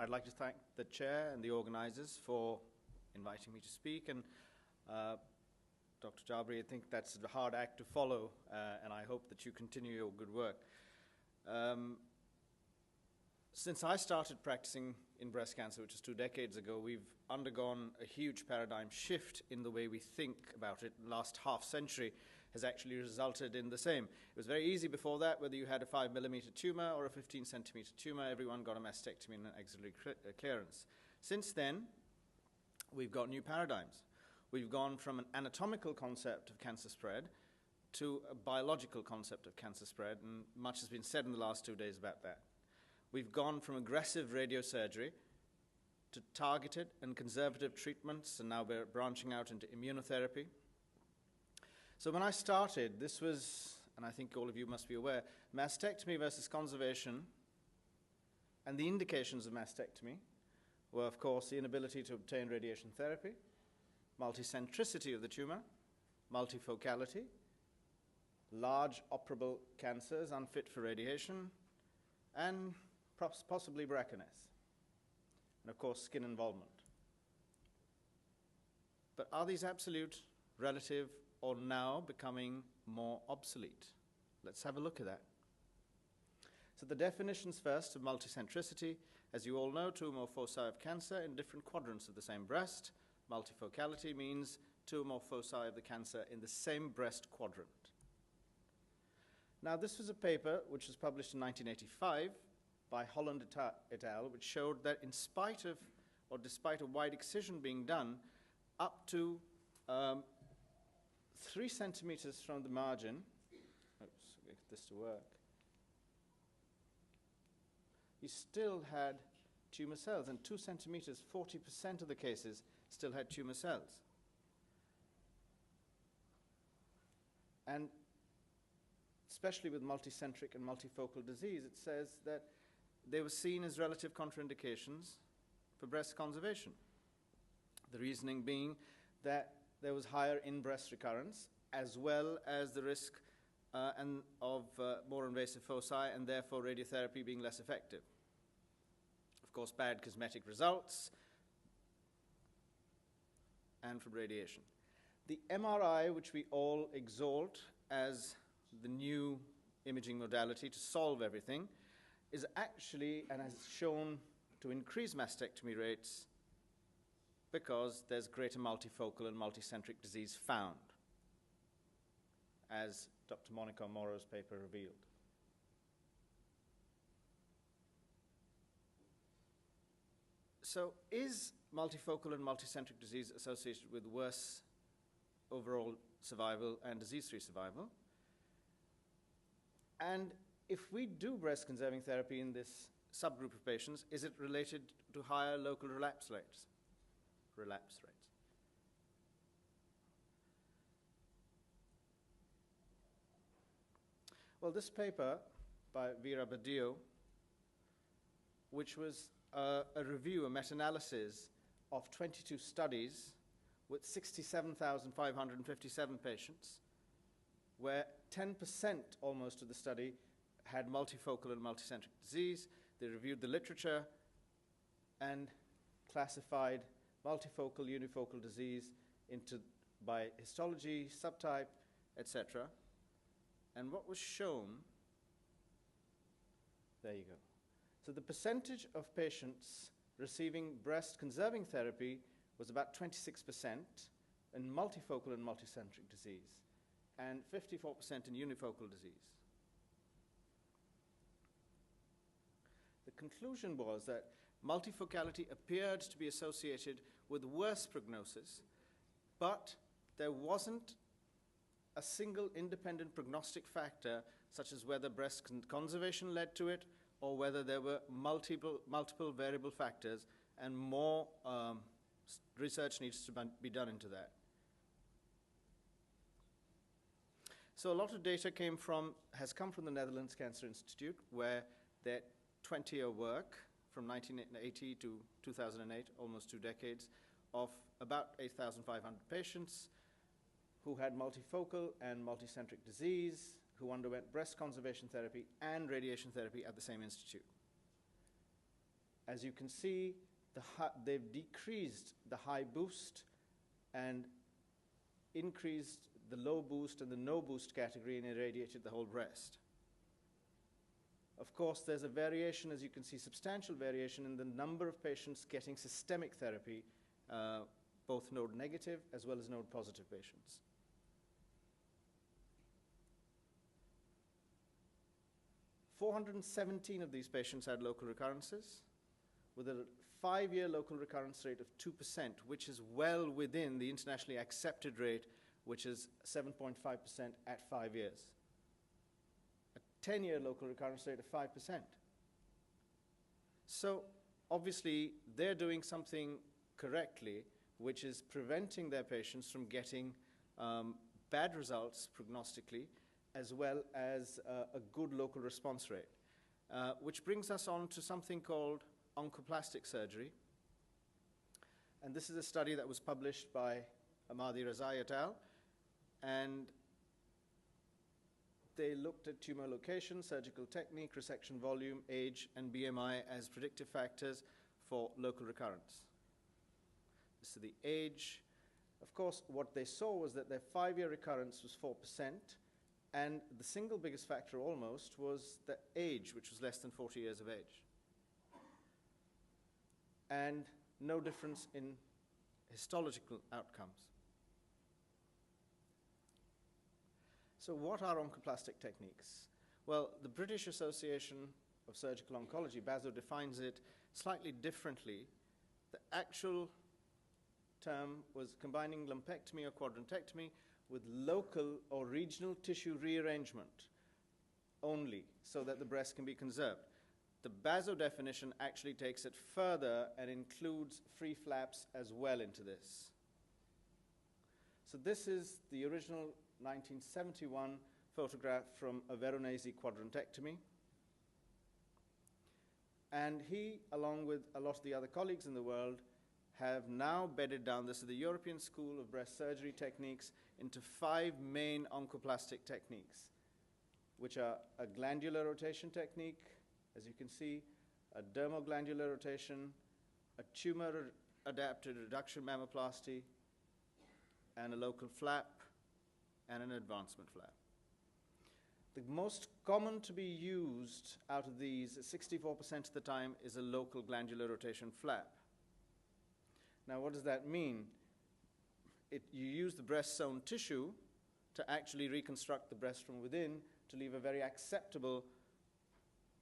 I'd like to thank the chair and the organizers for inviting me to speak. And Dr. Jabri, I think that's a hard act to follow, and I hope that you continue your good work. Since I started practicing in breast cancer, which is 2 decades ago, we've undergone a huge paradigm shift in the way we think about it. The last half century has actually resulted in the same. It was very easy before that, whether you had a 5 millimeter tumor or a 15 centimeter tumor, everyone got a mastectomy and an axillary clearance. Since then, we've got new paradigms. We've gone from an anatomical concept of cancer spread to a biological concept of cancer spread, and much has been said in the last 2 days about that. We've gone from aggressive radiosurgery to targeted and conservative treatments, and now we're branching out into immunotherapy. So when I started, this was, and I think all of you must be aware, mastectomy versus conservation, and the indications of mastectomy were, of course, the inability to obtain radiation therapy, multicentricity of the tumor, multifocality, large operable cancers unfit for radiation, and possibly BRCA/NES, and of course skin involvement. But are these absolute, relative, or now becoming more obsolete? Let's have a look at that. So the definitions first of multicentricity. As you all know, 2 or more foci of cancer in different quadrants of the same breast. Multifocality means 2 or more foci of the cancer in the same breast quadrant. Now, this was a paper which was published in 1985 by Holland et al., which showed that in spite of, or despite a wide excision being done, up to 3 centimeters from the margin, oops, get this to work, you still had tumor cells, and 2 centimeters, 40% of the cases still had tumor cells. And especially with multicentric and multifocal disease, it says that they were seen as relative contraindications for breast conservation. The reasoning being that there was higher in-breast recurrence, as well as the risk of more invasive foci, and therefore radiotherapy being less effective. Of course, bad cosmetic results, and from radiation. The MRI, which we all exalt as the new imaging modality to solve everything, is actually, and has shown to increase mastectomy rates because there's greater multifocal and multicentric disease found, as Dr. Monica Moro's paper revealed. So is multifocal and multicentric disease associated with worse overall survival and disease-free survival? And if we do breast-conserving therapy in this subgroup of patients, is it related to higher local relapse rates? Well, this paper by Vera Badillo, which was a review, a meta-analysis of 22 studies with 67,557 patients, where 10% almost of the study had multifocal and multicentric disease. They reviewed the literature and classified multifocal, unifocal disease by histology, subtype, etc. And what was shown, there you go. So the percentage of patients receiving breast-conserving therapy was about 26% in multifocal and multicentric disease, and 54% in unifocal disease. The conclusion was that multifocality appeared to be associated with worse prognosis, but there wasn't a single independent prognostic factor, such as whether breast conservation led to it, or whether there were multiple variable factors, and more research needs to be done into that. So a lot of data has come from the Netherlands Cancer Institute, where their 20-year work from 1980 to 2008, almost 2 decades, of about 8,500 patients who had multifocal and multicentric disease, who underwent breast conservation therapy and radiation therapy at the same institute. As you can see, they've decreased the high boost and increased the low boost and the no boost category and irradiated the whole breast. Of course, there's a variation, as you can see, substantial variation in the number of patients getting systemic therapy, both node negative as well as node positive patients. "417 of these patients had local recurrences, with a 5-year local recurrence rate of 2%, which is well within the internationally accepted rate, which is 7.5% at 5 years. A 10-year local recurrence rate of 5%. So obviously, they're doing something correctly, which is preventing their patients from getting bad results prognostically, as well as a good local response rate. Which brings us on to something called oncoplastic surgery. And this is a study that was published by Ahmadi Razai et al. And they looked at tumor location, surgical technique, resection volume, age, and BMI as predictive factors for local recurrence. This is the age. Of course, what they saw was that their 5-year recurrence was 4%, and the single biggest factor almost was the age, which was less than 40 years of age. And no difference in histological outcomes. So what are oncoplastic techniques? Well, the British Association of Surgical Oncology, BASO, defines it slightly differently. The actual term was combining lumpectomy or quadrantectomy with local or regional tissue rearrangement only, so that the breast can be conserved. The BASO definition actually takes it further and includes free flaps as well into this. So this is the original 1971 photograph from a Veronese quadrantectomy. And he, along with a lot of the other colleagues in the world, have now bedded down, this is the European School of Breast Surgery Techniques, into 5 main oncoplastic techniques, which are a glandular rotation technique, as you can see, a dermoglandular rotation, a tumor-adapted reduction mammoplasty, and a local flap, and an advancement flap. The most common to be used out of these, 64% of the time, is a local glandular rotation flap. Now, what does that mean? You use the breast-sewn tissue to actually reconstruct the breast from within to leave a very acceptable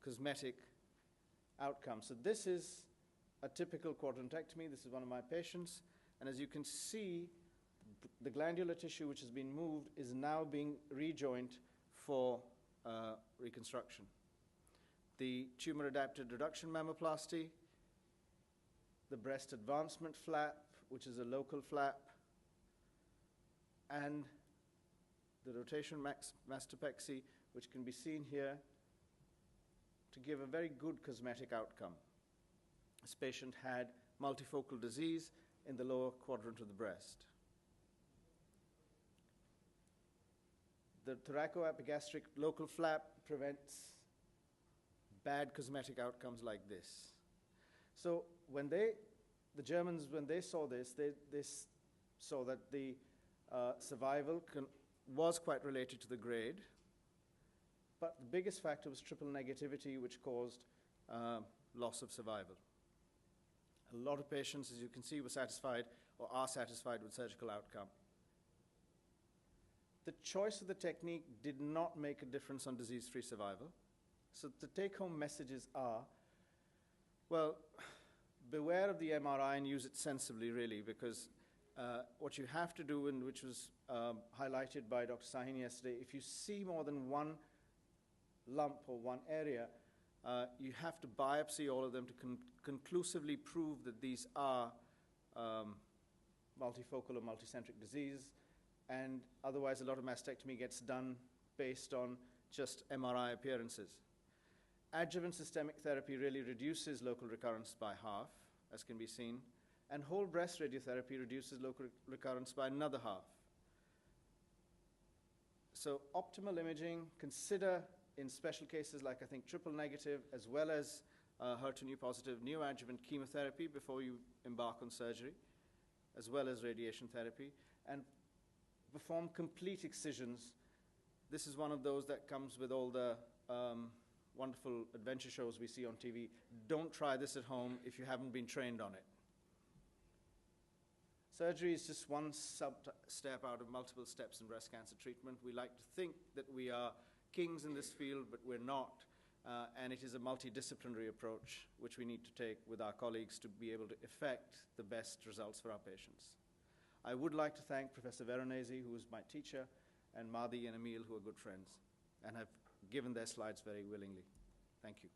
cosmetic outcome. So this is a typical quadrantectomy. This is one of my patients. And as you can see, the glandular tissue which has been moved is now being rejoined for reconstruction. The tumor-adapted reduction mammoplasty, the breast advancement flap, which is a local flap, and the rotation mastopexy, which can be seen here, to give a very good cosmetic outcome. This patient had multifocal disease in the lower quadrant of the breast. The thoracoepigastric local flap prevents bad cosmetic outcomes like this. So when the Germans, when they saw this, they saw that the survival was quite related to the grade, but the biggest factor was triple negativity, which caused loss of survival. A lot of patients, as you can see, were satisfied or are satisfied with surgical outcome. The choice of the technique did not make a difference on disease-free survival. So the take-home messages are, well, beware of the MRI and use it sensibly, really, because what you have to do, and which was highlighted by Dr. Sahni yesterday, if you see more than one lump or one area, you have to biopsy all of them to conclusively prove that these are multifocal or multicentric disease, and otherwise a lot of mastectomy gets done based on just MRI appearances. Adjuvant systemic therapy really reduces local recurrence by half, as can be seen, and whole breast radiotherapy reduces local recurrence by another half. So optimal imaging, consider in special cases like, I think, triple negative, as well as HER2 positive neoadjuvant chemotherapy before you embark on surgery, as well as radiation therapy, and perform complete excisions. This is one of those that comes with all the wonderful adventure shows we see on TV. Don't try this at home if you haven't been trained on it. Surgery is just one step out of multiple steps in breast cancer treatment. We like to think that we are kings in this field, but we're not. And it is a multidisciplinary approach which we need to take with our colleagues to be able to effect the best results for our patients. I would like to thank Professor Veronese, who is my teacher, and Madhi and Emil, who are good friends, and have given their slides very willingly. Thank you.